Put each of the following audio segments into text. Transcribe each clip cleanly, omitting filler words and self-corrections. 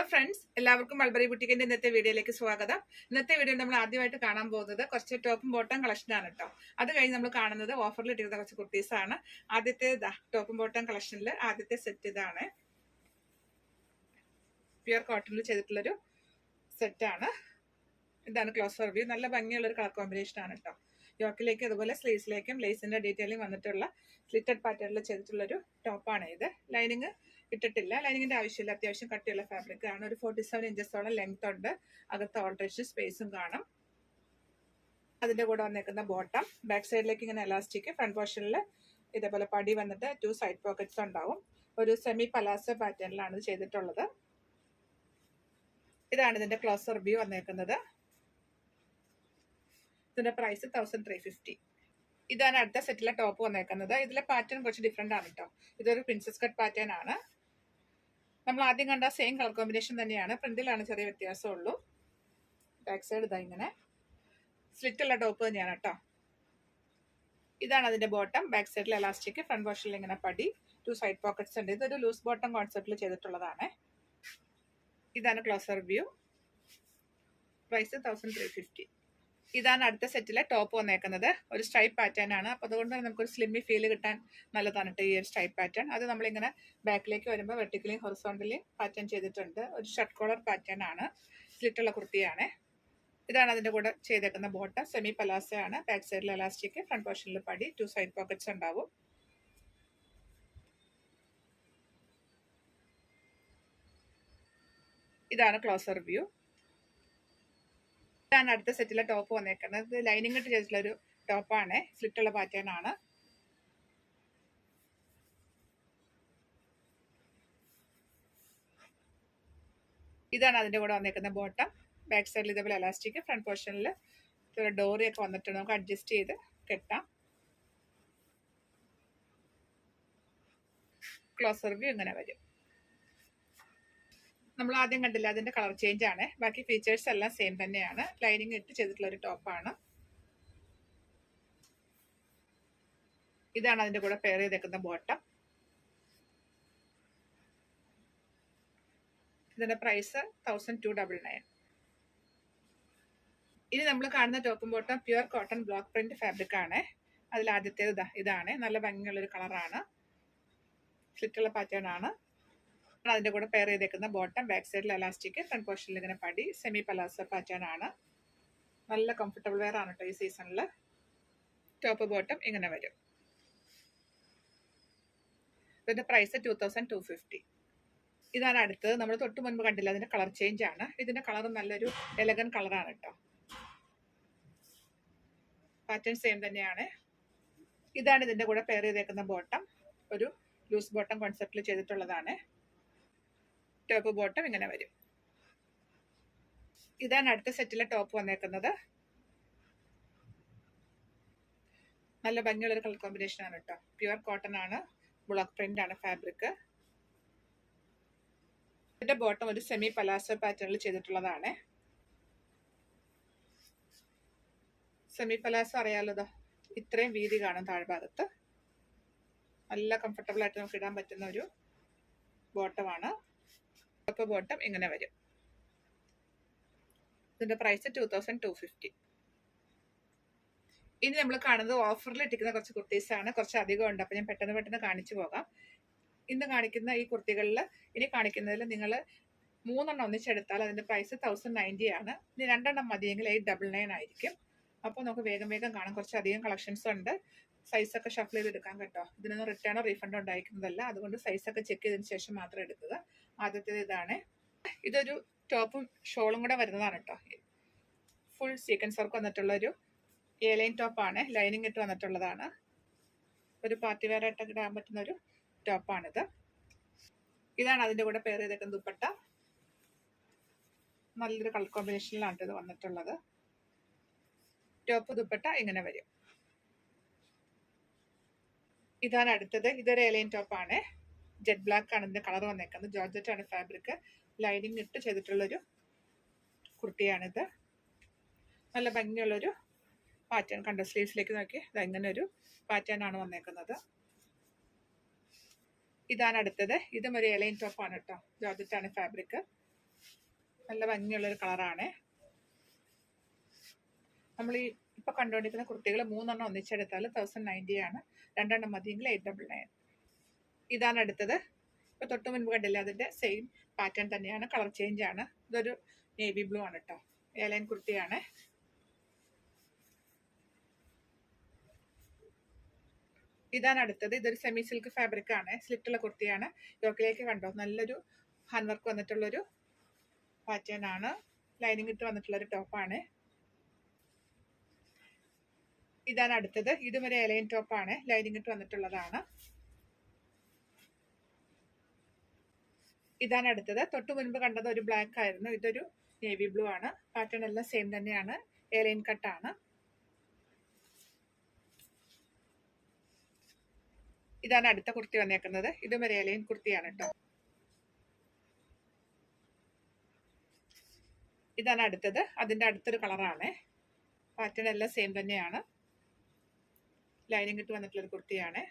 Hello friends, എല്ലാവർക്കും mulberry ബുട്ടിക്കിന്റെ ഇന്നത്തെ വീഡിയോയിലേക്ക് സ്വാഗതം. ഇന്നത്തെ വീഡിയോ നമ്മൾ ആദ്യമായിട്ട് കാണാൻ പോകുന്നത് കുറച്ച് ടോപ്പും ബോട്ടം കളക്ഷൻ ആണ് കേട്ടോ. അത് കഴിഞ്ഞ് നമ്മൾ കാണുന്നത് ഓഫറിൽ ഇട്ടിരുന്ന കുറച്ച് കുർത്തീസ് ആണ്. ആദ്യത്തെ ടോപ്പും ബോട്ടം കളക്ഷനിൽ ആദ്യത്തെ സെറ്റ് ഇതാണ്. പ്യുർ കോട്ടണിൽ ചെയ്തിട്ടുള്ളൊരു സെറ്റാണ്. ഇതാണ് ക്ലോസർ വ്യൂ. നല്ല ഭംഗിയുള്ളൊരു കളർ കോമ്പിനേഷൻ ആണ് കേട്ടോ. യോക്കിലേക്ക് അതുപോലെ സ്ലീവ്സിലേക്കും ലേസിന്റെ ഡീറ്റെയിലിംഗ് വന്നിട്ടുള്ള സ്ലിറ്റഡ് പാറ്റേണിൽ ചെയ്തിട്ടുള്ളൊരു ടോപ്പാണ് ഇത്. ലൈനിങ് ഇട്ടിട്ടില്ല, ലൈനിങ്ങിന്റെ ആവശ്യമില്ല. അത്യാവശ്യം കട്ടിയുള്ള ഫാബ്രിക് ആണ്. ഒരു 47 ഇഞ്ചസോളം ലെങ്ത് ഉണ്ട്. അകത്ത് ഓൾട്രേഷൻ സ്പേസും കാണും. അതിന്റെ കൂടെ വന്നേക്കുന്ന ബോട്ടം, ബാക്ക് സൈഡിലേക്ക് ഇങ്ങനെ എലാസ്റ്റിക്, ഫ്രണ്ട് പോർഷനിൽ ഇതേപോലെ പടി വന്നിട്ട് 2 സൈഡ് പോക്കറ്റ്സ് ഉണ്ടാവും. ഒരു സെമി പലാസോ പാറ്റേണിലാണ് ഇത് ചെയ്തിട്ടുള്ളത്. ഇതാണ് ഇതിന്റെ ക്ലോസർ വ്യൂ വന്നേക്കുന്നത്. ഇതിന്റെ പ്രൈസ് 1350. ഇതാണ് അടുത്ത സെറ്റിലെ ടോപ്പ് വന്നേക്കുന്നത്. ഇതിലെ പാറ്റേൺ കുറച്ച് ഡിഫറെന്റ് ആണ് കേട്ടോ. ഇതൊരു പ്രിൻസസ് കട്ട് പാറ്റേൺ ആണ്. നമ്മൾ ആദ്യം കണ്ട സെയിം കളർ കോമ്പിനേഷൻ തന്നെയാണ്. പ്രിന്റിലാണ് ചെറിയ വ്യത്യാസമുള്ളൂ. ബാക്ക് സൈഡ് ഇതാ ഇങ്ങനെ സ്ലിറ്റ് ഉള്ള ടോപ്പ് തന്നെയാണ് കേട്ടോ. ഇതാണ് അതിന്റെ ബോട്ടം. ബാക്ക് സൈഡിൽ എലാസ്റ്റിക്, ഫ്രണ്ട് പോർഷനിൽ ഇങ്ങനെ പടി, 2 സൈഡ് പോക്കറ്റ്സ് ഉണ്ട്. ഇതൊരു ലൂസ് ബോട്ടം കോൺസെപ്റ്റിൽ ചെയ്തിട്ടുള്ളതാണ്. ഇതാണ് ക്ലോസർ വ്യൂ. പ്രൈസ് 1350. ഇതാണ് അടുത്ത സെറ്റിലെ ടോപ്പ് വന്നേക്കുന്നത്. ഒരു സ്ട്രൈപ്പ് പാറ്റേൺ ആണ്. അപ്പോൾ അതുകൊണ്ട് തന്നെ നമുക്കൊരു സ്ലിമ്മി ഫീൽ കിട്ടാൻ നല്ലതാണ് കേട്ടോ ഈ ഒരു സ്ട്രൈപ്പ് പാറ്റേൺ. അത് നമ്മളിങ്ങനെ ബാക്കിലേക്ക് വരുമ്പോൾ വെർട്ടിക്കലി ഹൊറിസോണ്ടലി പാറ്റേൺ ചെയ്തിട്ടുണ്ട്. ഒരു ഷർട്ട് കോളർ പാറ്റേൺ ആണ്. സ്ലിറ്റുള്ള കുർത്തിയാണ്. ഇതാണ് അതിന്റെ കൂടെ ചെയ്തേക്കുന്ന ബോട്ടം. സെമി പലാസോ ആണ്. ബാക്ക് സൈഡിൽ എലാസ്റ്റിക്, ഫ്രണ്ട് പോർഷനിൽ പടി, 2 സൈഡ് പോക്കറ്റ്സ് ഉണ്ടാവും. ഇതാണ് ക്ലോസർ വ്യൂ. ഇതാണ് അടുത്ത സെറ്റിലെ ടോപ്പ് വന്നേക്കുന്നത്. ഇത് ലൈനിങ് ഇട്ട് ചെയ്തിട്ടുള്ള ഒരു ടോപ്പാണ്. സ്ലിറ്റുള്ള പാറ്റേൺ ആണ്. ഇതാണ് അതിന്റെ കൂടെ വന്നേക്കുന്ന ബോട്ടം. ബാക്ക് സൈഡിൽ ഇതേപോലെ എലാസ്റ്റിക്, ഫ്രണ്ട് പോർഷനിൽ ഡോറിയൊക്കെ വന്നിട്ടുണ്ട്. നമുക്ക് അഡ്ജസ്റ്റ് ചെയ്ത് കെട്ടാം. ക്ലോസർ വ്യൂ ഇങ്ങനെ വരും. നമ്മൾ ആദ്യം കണ്ടില്ല, അതിന്റെ കളർ ചേഞ്ച് ആണ്. ബാക്കി ഫീച്ചേഴ്സ് എല്ലാം സെയിം തന്നെയാണ്. ലൈനിങ് ഇട്ട് ചെയ്തിട്ടുള്ള ഒരു ടോപ്പാണ്. ഇതാണ് അതിന്റെ കൂടെ പെയർ ചെയ്തേക്കുന്ന ബോട്ടം. ഇതിന്റെ പ്രൈസ് 1299. ഇനി നമ്മൾ കാണുന്ന ടോപ്പും bottom pure cotton block print fabric ആണ്. അതിൽ ആദ്യത്തേത് ഇതാണ്. നല്ല ഭംഗിയുള്ളൊരു കളറാണ്. സ്ലിറ്റുള്ള പാറ്റേൺ ആണ്. അതിന്റെ കൂടെ പെയർ ചെയ്തേക്കുന്ന ബോട്ടം. ബാക്ക് സൈഡിൽ എലാസ്റ്റിക്, ഫ്രണ്ട് പോർഷനിൽ ഇങ്ങനെ പടി, സെമി പലാസോ പാറ്റേൺ ആണ്. നല്ല കംഫർട്ടബിൾ വെയർ ആണ് കേട്ടോ ഈ സീസണിൽ. ടോപ്പ് ബോട്ടം ഇങ്ങനെ വരും. ഇതിന്റെ പ്രൈസ് 2250. ഇതാണ് അടുത്തത്. നമ്മൾ തൊട്ട് മുൻപ് കണ്ടില്ല, അതിന്റെ കളർ ചേഞ്ച് ആണ്. ഇതിന്റെ കളർ നല്ലൊരു എലഗൻ കളറാണ് കേട്ടോ. പാറ്റേൺ സെയിം തന്നെയാണ്. ഇതാണ് ഇതിന്റെ കൂടെ പെയർ ചെയ്തേക്കുന്ന ബോട്ടം. ഒരു ലൂസ് ബോട്ടം കോൺസെപ്റ്റിൽ ചെയ്തിട്ടുള്ളതാണ്. ടോപ്പ് ബോട്ടം ഇങ്ങനെ വരും. ഇതാണ് അടുത്ത സെറ്റിലെ ടോപ്പ് വന്നേക്കുന്നത്. നല്ല ഭംഗിയുള്ളൊരു കളർ കോമ്പിനേഷൻ ആണ് കേട്ടോ. പ്യുർ കോട്ടൺ ആണ്. ബ്ലോക്ക് പ്രിന്റ് ആണ് ഫാബ്രിക്. ഇതിന്റെ ബോട്ടം ഒരു സെമി പലാസോ പാറ്റേണിൽ ചെയ്തിട്ടുള്ളതാണ്. സെമി പലാസോ അറിയാലോ, ഇത്രയും വീതി കാണും താഴ്ഭാഗത്ത്. നല്ല കംഫർട്ടബിൾ ആയിട്ട് നമുക്ക് ഇടാൻ പറ്റുന്ന ഒരു ബോട്ടമാണ്. ടോപ്പ് ബോട്ടം ഇങ്ങനെ വരും. ഇതിന്റെ പ്രൈസ് 2250. ഇനി നമ്മൾ കാണുന്നത് ഓഫറിൽ ഇട്ടിരിക്കുന്ന കുറച്ച് കുർത്തീസ് ആണ്. കുറച്ച് അധികം ഉണ്ട്. അപ്പൊ ഞാൻ പെട്ടെന്ന് കാണിച്ചു പോകാം. ഇന്ന് കാണിക്കുന്ന ഈ കുർത്തികളിൽ, ഇനി കാണിക്കുന്നതിൽ നിങ്ങൾ 3 ഒന്നിച്ചെടുത്താൽ അതിന്റെ പ്രൈസ് 1090 ആണ്. ഇനി 2 മതിയെങ്കിൽ 899 ആയിരിക്കും. അപ്പോൾ നമുക്ക് വേഗം കാണാം. കുറച്ചധികം കളക്ഷൻസ് ഉണ്ട്. സൈസൊക്കെ ഷഫിൾ ചെയ്ത് എടുക്കാം കേട്ടോ. ഇതിനൊന്നും റിട്ടേണോ റീഫണ്ടോ ഉണ്ടായിരിക്കുന്നതല്ല. അതുകൊണ്ട് സൈസൊക്കെ ചെക്ക് ചെയ്തതിന് ശേഷം മാത്രം എടുക്കുക. ആദ്യത്തേത് ഇതാണ്. ഇതൊരു ടോപ്പും ഷോളും കൂടെ വരുന്നതാണ് കേട്ടോ. ഫുൾ സീക്വൻസ് വർക്ക് വന്നിട്ടുള്ള ഒരു ലൈൻ ടോപ്പാണ്. ലൈനിങ് ഇട്ട് വന്നിട്ടുള്ളതാണ്. ഒരു പാർട്ടി വെയർ ആയിട്ടൊക്കെ ഇടാൻ പറ്റുന്ന ഒരു ടോപ്പാണിത്. ഇതാണ് അതിന്റെ കൂടെ പെയർ ചെയ്തേക്കുന്ന ദുപ്പട്ട. നല്ലൊരു കളർ കോമ്പിനേഷനിലാണ് ഇത് വന്നിട്ടുള്ളത്. ടോപ്പ് ദുപ്പട്ട ഇങ്ങനെ വരും. ഇതാണ് അടുത്തത്. ഇതൊരു ലൈൻ ടോപ്പാണ്. ജെറ്റ് ബ്ലാക്ക് ആണ് ഇതിന്റെ കളർ വന്നേക്കുന്നത്. ജോർജറ്റ് ആണ് ഫാബ്രിക്. ലൈനിങ് ഇട്ട് ചെയ്തിട്ടുള്ളൊരു കുർത്തിയാണിത്. നല്ല ഭംഗിയുള്ളൊരു പാറ്റേൺ കണ്ടോ. സ്ലീവ്സിലേക്ക് നോക്കി ഇങ്ങനെ ഒരു പാറ്റേൺ ആണ് വന്നേക്കുന്നത്. ഇതാണ് അടുത്തത്. ഇതും ഒരു ലൈൻ ടോപ്പാണ് കേട്ടോ. ജോർജറ്റ് ആണ് ഫാബ്രിക്. നല്ല ഭംഗിയുള്ളൊരു കളറാണ്. നമ്മൾ ഈ ഇപ്പൊ കണ്ടുകൊണ്ടിരിക്കുന്ന കുർത്തികൾ 3 ഒന്നിച്ചെടുത്താൽ 1090 ആണ്. 2 മതിയെങ്കിൽ 899. ഇതാണ് അടുത്തത്. ഇപ്പൊ തൊട്ട് മുൻപ് കണ്ടില്ല, അതിന്റെ സെയിം പാറ്റേൺ തന്നെയാണ്, കളർ ചേഞ്ച് ആണ്. ഇതൊരു നേവി ബ്ലൂ ആണ് കേട്ടോ, എയർലൈൻ കുർത്തിയാണ്. ഇതാണ് അടുത്തത്. ഇതൊരു സെമി സിൽക്ക് ഫാബ്രിക് ആണ്, സ്ലിറ്റുള്ള കുർത്തിയാണ്. യോക്കിലേക്ക് കണ്ടോ, നല്ലൊരു ഹാൻഡ് വർക്ക് വന്നിട്ടുള്ളൊരു പാറ്റേൺ ആണ്. ലൈനിങ് ഇട്ട് വന്നിട്ടുള്ളൊരു ടോപ്പാണ്. ഇതാണ് അടുത്തത്. ഇതും ഒരു എയർലൈൻ ടോപ്പാണ്, ലൈനിങ് ഇട്ട് വന്നിട്ടുള്ളതാണ്. ഇതാണ് അടുത്തത്. തൊട്ട് മുൻപ് കണ്ടത് ഒരു ബ്ലാക്ക് ആയിരുന്നു, ഇതൊരു നേവി ബ്ലൂ ആണ്. പാറ്റേൺ എല്ലാം സെയിം തന്നെയാണ്, എയർലൈൻ കട്ടാണ്. ഇതാണ് അടുത്ത കുർത്തി വന്നേക്കുന്നത്. ഇതും ഒരു എയർലൈൻ കുർത്തിയാണ് കേട്ടോ. ഇതാണ് അടുത്തത്. അതിന്റെ അടുത്തൊരു കളറാണ്. പാറ്റേൺ എല്ലാം സെയിം തന്നെയാണ്, ലൈനിങ് ഇട്ട് വന്നിട്ടുള്ളൊരു കുർത്തിയാണ്.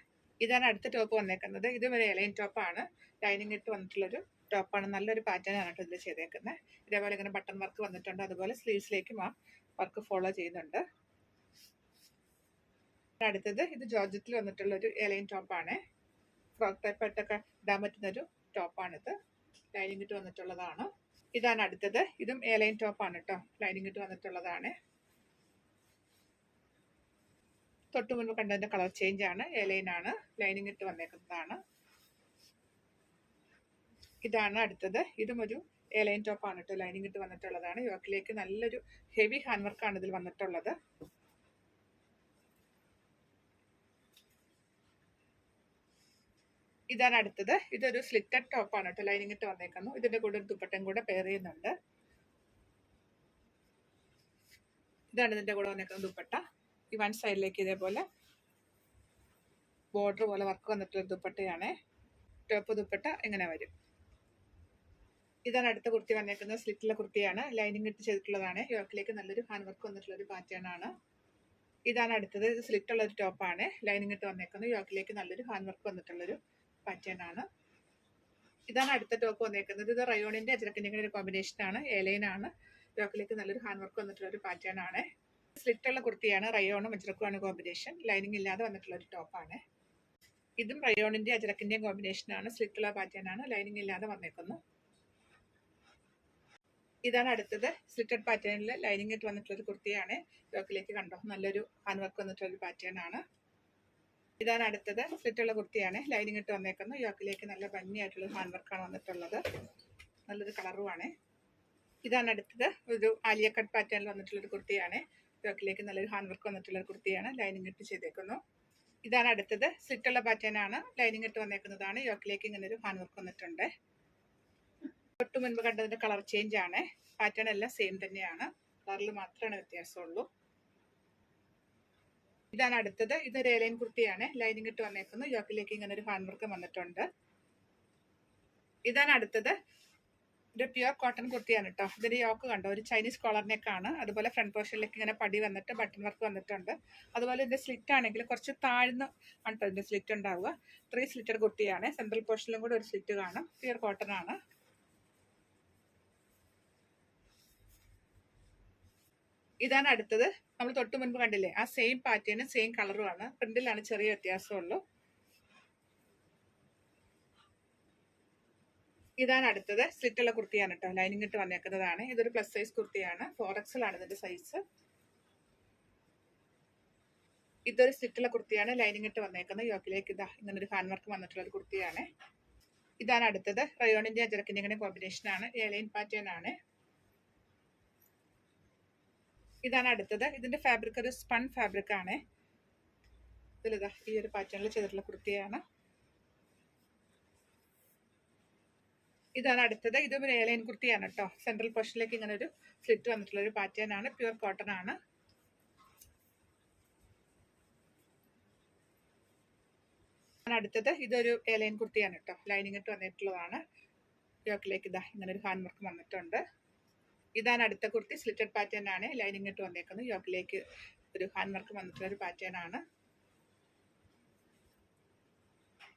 ഇതാണ് അടുത്ത ടോപ്പ് വന്നേക്കുന്നത്. ഇതും ഒരു എയർലൈൻ ടോപ്പാണ്, ലൈനിങ് ഇട്ട് വന്നിട്ടുള്ളൊരു ടോപ്പാണ്. നല്ലൊരു പാറ്റേൺ ആണ് കേട്ടോ ഇതിൽ ചെയ്തേക്കുന്നത്. ഇതേപോലെ ഇങ്ങനെ ബട്ടൺ വർക്ക് വന്നിട്ടുണ്ട്, അതുപോലെ സ്ലീവ്സിലേക്കും ആ വർക്ക് ഫോളോ ചെയ്യുന്നുണ്ട്. അടുത്തത് ഇത് ജോർജറ്റിൽ വന്നിട്ടുള്ള ഒരു എയർലൈൻ ടോപ്പാണ്. ഫ്രോക്ക് ടൈപ്പ് ആയിട്ടൊക്കെ ഇടാൻ പറ്റുന്നൊരു ടോപ്പാണിത്, ലൈനിങ് ഇട്ട് വന്നിട്ടുള്ളതാണ്. ഇതാണ് അടുത്തത്. ഇതും എയർലൈൻ ടോപ്പാണ് കേട്ടോ, ലൈനിങ് ഇട്ട് വന്നിട്ടുള്ളതാണ്. തൊട്ട് മുൻപ് കണ്ടതിന്റെ കളർ ചേഞ്ച് ആണ്, എയർലൈൻ ആണ്, ലൈനിങ് ഇട്ട് വന്നേക്കുന്നതാണ്. ഇതാണ് അടുത്തത്. ഇതും ഒരു എയർലൈൻ ടോപ്പാണ് കേട്ടോ, ലൈനിങ് ഇട്ട് വന്നിട്ടുള്ളതാണ്. യോക്കിലേക്ക് നല്ലൊരു ഹെവി ഹാൻഡ് വർക്കാണ് ഇതിൽ വന്നിട്ടുള്ളത്. ഇതാണ് അടുത്തത്. ഇതൊരു സ്ലിറ്റഡ് ടോപ്പാണ് കേട്ടോ, ലൈനിങ് ഇട്ട് വന്നേക്കുന്നു. ഇതിന്റെ കൂടെ ഒരു ദുപ്പട്ടയും കൂടെ പെയർ ചെയ്യുന്നുണ്ട്. ഇതാണ് ഇതിന്റെ കൂടെ വന്നേക്കുന്ന ദുപ്പട്ട. ഈ വൺ സൈഡിലേക്ക് ഇതേപോലെ ബോർഡർ പോലെ വർക്ക് വന്നിട്ടുള്ള ദുപ്പട്ടയാണ്. ടോപ്പ് ദുപ്പട്ട ഇങ്ങനെ വരും. ഇതാണ് അടുത്ത കുർത്തി വന്നേക്കുന്നത്. സ്ലിറ്റുള്ള കുർത്തിയാണ്, ലൈനിങ് ഇട്ട് ചെയ്തിട്ടുള്ളതാണ്. യോക്കിലേക്ക് നല്ലൊരു ഹാൻഡ് വർക്ക് വന്നിട്ടുള്ള ഒരു പാറ്റേൺ ആണ്. ഇതാണ് അടുത്തത്. ഇത് സ്ലിറ്റുള്ള ഒരു ടോപ്പാണ്, ലൈനിങ് ഇട്ട് വന്നേക്കുന്നത്. യോക്കിലേക്ക് നല്ലൊരു ഹാൻഡ് വർക്ക് വന്നിട്ടുള്ളൊരു പാറ്റേൺ ആണ്. ഇതാണ് അടുത്ത ടോപ്പ് വന്നേക്കുന്നത്. ഇത് റയോണിന്റെ അജ്രക്കിന്റെ ഒരു കോമ്പിനേഷൻ ആണ്, എയർലൈൻ ആണ്. യോക്കിലേക്ക് നല്ലൊരു ഹാൻഡ് വർക്ക് വന്നിട്ടുള്ള ഒരു പാറ്റേൺ ആണ്. സ്ലിറ്റുള്ള കുർത്തിയാണ്, റയോണും അജ്രക്കുമാണ് കോമ്പിനേഷൻ. ലൈനിങ് ഇല്ലാതെ വന്നിട്ടുള്ള ഒരു ടോപ്പാണ്. ഇതും റയോണിന്റെ അജ്രക്കിന്റെയും കോമ്പിനേഷൻ ആണ്, സ്ലിറ്റുള്ള പാറ്റേൺ ആണ്, ലൈനിങ് ഇല്ലാതെ വന്നേക്കുന്നു. ഇതാണ് അടുത്തത്. സ്ലിറ്റഡ് പാറ്റേണിൽ ലൈനിങ് ഇട്ട് വന്നിട്ടുള്ള ഒരു കുർത്തിയാണ്. യോക്കിലേക്ക് കണ്ടോ, നല്ലൊരു ഹാൻഡ് വർക്ക് വന്നിട്ടുള്ള ഒരു പാറ്റേൺ ആണ്. ഇതാണ് അടുത്തത്. സ്ലിറ്റുള്ള കുർത്തിയാണ്, ലൈനിങ് ഇട്ട് വന്നേക്കുന്നു. യോക്കിലേക്ക് നല്ല ഭംഗിയായിട്ടുള്ള ഹാൻഡ് വർക്കാണ് വന്നിട്ടുള്ളത്, നല്ലൊരു കളറുമാണ്. ഇതാണ് അടുത്തത്. ഒരു ആലിയ കട്ട് പാറ്റേണിൽ വന്നിട്ടുള്ള ഒരു കുർത്തിയാണ്. യോക്കിലേക്ക് നല്ലൊരു ഹാൻഡ് വർക്ക് വന്നിട്ടുള്ള ഒരു കുർത്തിയാണ്, ലൈനിങ് ഇട്ട് ചെയ്തേക്കുന്നു. ഇതാണ് അടുത്തത്. സ്ലിറ്റുള്ള പാറ്റേൺ ആണ്, ലൈനിങ് ഇട്ട് വന്നേക്കുന്നതാണ്. യോക്കിലേക്ക് ഇങ്ങനെ ഒരു ഹാൻഡ് വർക്ക് വന്നിട്ടുണ്ട്. തൊട്ട് മുൻപ് കണ്ടതിന്റെ കളർ ചേഞ്ച് ആണ്. പാറ്റേൺ എല്ലാം സെയിം തന്നെയാണ്, കളറിൽ മാത്രമാണ് വ്യത്യാസമുള്ളൂ. ഇതാണ് അടുത്തത്. ഇതൊരു എയർലൈൻ കുർത്തിയാണ്, ലൈനിങ് ഇട്ട് വന്നേക്കുന്നു. യോക്കിലേക്ക് ഇങ്ങനെ ഒരു ഹാൻഡ് വർക്ക് വന്നിട്ടുണ്ട്. ഇതാണ് അടുത്തത്. ഒരു പ്യുവർ കോട്ടൺ കുർത്തിയാണ് കേട്ടോ. ഇതിന്റെ യോക്ക് കണ്ടോ, ഒരു ചൈനീസ് കോളറിനേക്കാണ്. അതുപോലെ ഫ്രണ്ട് പോർഷനിലേക്ക് ഇങ്ങനെ പടി വന്നിട്ട് ബട്ടൺ വർക്ക് വന്നിട്ടുണ്ട്. അതുപോലെ ഇതിന്റെ സ്ലിറ്റ് ആണെങ്കിൽ കുറച്ച് താഴ്ന്ന് ആണ് ഇതിന്റെ സ്ലിറ്റ് ഉണ്ടാവുക. 3 സ്ലിറ്റഡ് കുർത്തിയാണ്. സെൻട്രൽ പോർഷനിലും കൂടെ ഒരു സ്ലിറ്റ് കാണും. പ്യുവർ കോട്ടൺ ആണ്. ഇതാണ് അടുത്തത്. നമ്മൾ തൊട്ട് മുൻപ് കണ്ടില്ലേ, ആ സെയിം പാറ്റേൺ സെയിം കളറുമാണ്. പ്രിന്റിലാണ് ചെറിയ വ്യത്യാസമുള്ളൂ. ഇതാണ് അടുത്തത്. സ്ലിറ്റുള്ള കുർത്തിയാണ് കേട്ടോ, ലൈനിങ് ഇട്ട് വന്നേക്കുന്നതാണ്. ഇതൊരു പ്ലസ് സൈസ് കുർത്തിയാണ്, 4XL ആണ് ഇതിന്റെ സൈസ്. ഇതൊരു സ്ലിറ്റുള്ള കുർത്തിയാണ്, ലൈനിങ് ഇട്ട് വന്നേക്കുന്നത്. യോക്കിലേക്ക് ഇതാ ഇങ്ങനെ ഒരു ഹാൻഡ് വർക്ക് വന്നിട്ടുള്ള ഒരു കുർത്തിയാണ്. ഇതാണ് അടുത്തത്. റയോണിന്റെ അജറക്കിന്റെ ഇങ്ങനെ കോമ്പിനേഷൻ ആണ്, എയർലൈൻ പാറ്റേൺ ആണ്. ഇതാണ് അടുത്തത്. ഇതിന്റെ ഫാബ്രിക് ഒരു സ്പൺ ഫാബ്രിക് ആണ്. ഇതിലിതാ ഈ ഒരു പാറ്റേണിൽ ചെയ്തിട്ടുള്ള കുർത്തിയാണ്. ഇതാണ് അടുത്തത്. ഇതും ഒരു എയർലൈൻ കുർത്തിയാണ് കേട്ടോ. സെൻട്രൽ പോർഷനിലേക്ക് ഇങ്ങനെ ഒരു സ്ലിറ്റ് വന്നിട്ടുള്ള ഒരു പാറ്റേൺ ആണ്, പ്യുവർ കോട്ടൺ ആണ്. അടുത്തത് ഇതൊരു എയർലൈൻ കുർത്തിയാണ് കേട്ടോ, ലൈനിങ് ഇട്ട് വന്നിട്ടുള്ളതാണ്. യോക്കിലേക്ക് ഇതാ ഇങ്ങനെ ഒരു ഹാൻഡ് വർക്ക് വന്നിട്ടുണ്ട്. ഇതാണ് അടുത്ത കുർത്തി. സ്ലിറ്റഡ് പാറ്റേൺ ആണ്, ലൈനിങ് ഇട്ട് വന്നേക്കുന്നത്. യോക്കിലേക്ക് ഒരു ഹാൻഡ് വർക്ക് വന്നിട്ടുള്ള ഒരു പാറ്റേൺ ആണ്.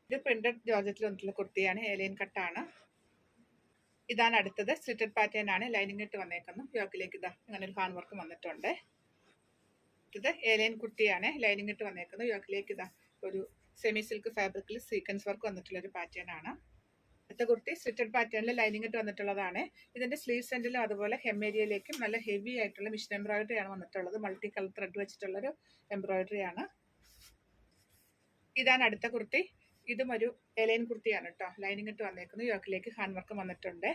ഇത് പ്രിന്റഡ് ജോർജറ്റിൽ വന്നിട്ടുള്ള കുർത്തിയാണ്, എയർലൈൻ കട്ടാണ്. ഇതാണ് അടുത്തത് സ്ലിറ്റഡ് പാറ്റേൺ ആണ്. ലൈനിങ് ഇട്ട് വന്നേക്കുന്നു. യോക്കിലേക്ക് ഇതാ അങ്ങനെ ഒരു ഹാൻഡ് വർക്ക് വന്നിട്ടുണ്ട്. ഇത് ഏലൈൻ കുർത്തിയാണ്. ലൈനിങ് ഇട്ട് വന്നേക്കുന്നു. യോക്കിലേക്ക് ഇതാ ഒരു സെമി സിൽക്ക് ഫാബ്രിക്കിൽ സീക്വൻസ് വർക്ക് വന്നിട്ടുള്ള ഒരു പാറ്റേൺ ആണ്. അടുത്ത കുർത്തി സ്ലിറ്റഡ് പാറ്റേണിൽ ലൈനിങ് ഇട്ട് വന്നിട്ടുള്ളതാണ്. ഇതിന്റെ സ്ലീവ് സെന്റിലും അതുപോലെ ഹെം ഏരിയയിലേക്കും നല്ല ഹെവി ആയിട്ടുള്ള മിഷൻ എംബ്രോയിഡറി ആണ് വന്നിട്ടുള്ളത്. മൾട്ടി കളർ ത്രെഡ് വെച്ചിട്ടുള്ളൊരു എംബ്രോയിഡറി ആണ്. ഇതാണ് അടുത്ത കുർത്തി. ഇതും ഒരു എലൈൻ കുർത്തിയാണ് കേട്ടോ. ലൈനിങ് ഇട്ട് വന്നേക്കുന്നു. യോക്കിലേക്ക് ഹാൻഡ് വർക്ക് വന്നിട്ടുണ്ട്.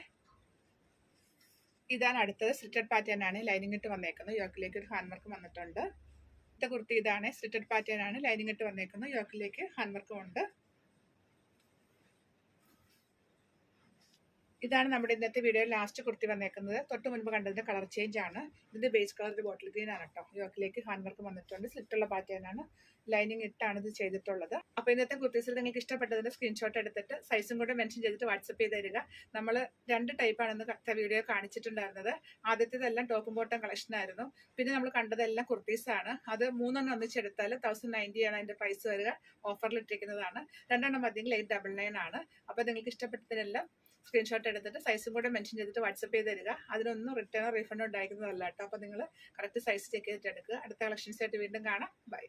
ഇതാണ് അടുത്തത് സ്ലിറ്റഡ് പാറ്റേൺ ആണ്. ലൈനിങ് ഇട്ട് വന്നേക്കുന്നു. യോക്കിലേക്ക് ഒരു ഹാൻഡ് വർക്ക് വന്നിട്ടുണ്ട്. അടുത്ത കുർത്തി ഇതാണ്. സ്ലിറ്റഡ് പാറ്റേൺ ആണ്. ലൈനിങ് ഇട്ട് വന്നേക്കുന്നു. യോക്കിലേക്ക് ഹാൻഡ് വർക്കും ഉണ്ട്. ഇതാണ് നമ്മുടെ ഇന്നത്തെ വീഡിയോയിൽ ലാസ്റ്റ് കുർത്തി വന്നേക്കുന്നത്. തൊട്ട് മുൻപ് കണ്ടതിന്റെ കളർ ചേഞ്ച് ആണ്. ഇതിന്റെ ബേസ് കളർ ഒരു ബോട്ടിൽ ഗ്രീൻ ആണ് കേട്ടോ. യോക്കിലേക്ക് ഹാൻഡ് വർക്ക് വന്നിട്ടുണ്ട്. സ്ലിറ്റുള്ള പാറ്റേൺ ആണ്. ലൈനിങ് ഇട്ടാണ് ഇത് ചെയ്തിട്ടുള്ളത്. അപ്പോൾ ഇന്നത്തെ കുർത്തീസിൽ നിങ്ങൾക്ക് ഇഷ്ടപ്പെട്ടതിന്റെ സ്ക്രീൻഷോട്ട് എടുത്തിട്ട് സൈസും കൂടെ മെൻഷൻ ചെയ്തിട്ട് വാട്സപ്പ് ചെയ്ത് തരിക. നമ്മൾ 2 ടൈപ്പാണെന്ന് വീഡിയോ കാണിച്ചിട്ടുണ്ടായിരുന്നത്. ആദ്യത്തേതെല്ലാം ടോപ്പും ബോട്ടം കളക്ഷൻ ആയിരുന്നു. പിന്നെ നമ്മൾ കണ്ടതെല്ലാം കുർത്തീസ് ആണ്. അത് 3 ഒന്നിച്ചെടുത്താൽ 1090 ആണ് അതിന്റെ പ്രൈസ് വരിക. ഓഫറിൽ ഇട്ടിരിക്കുന്നതാണ്. 2 മതിയെങ്കിൽ 899 ആണ്. അപ്പോൾ നിങ്ങൾക്ക് ഇഷ്ടപ്പെട്ടതിനെല്ലാം സ്ക്രീൻഷോട്ട് എടുത്തിട്ട് സൈസും കൂടെ മെൻഷൻ ചെയ്തിട്ട് വാട്സപ്പ് ചെയ്ത് തരിക. അതിനൊന്നും റിട്ടേണോ റീഫണ്ടോ ഉണ്ടായിരിക്കുന്നതല്ല കേട്ടോ. അപ്പോൾ നിങ്ങൾ കറക്റ്റ് സൈസ് ചെക്ക് ചെയ്തിട്ട് എടുക്കുക. അടുത്ത കളക്ഷൻസ് ആയിട്ട് വീണ്ടും കാണാം. ബൈ.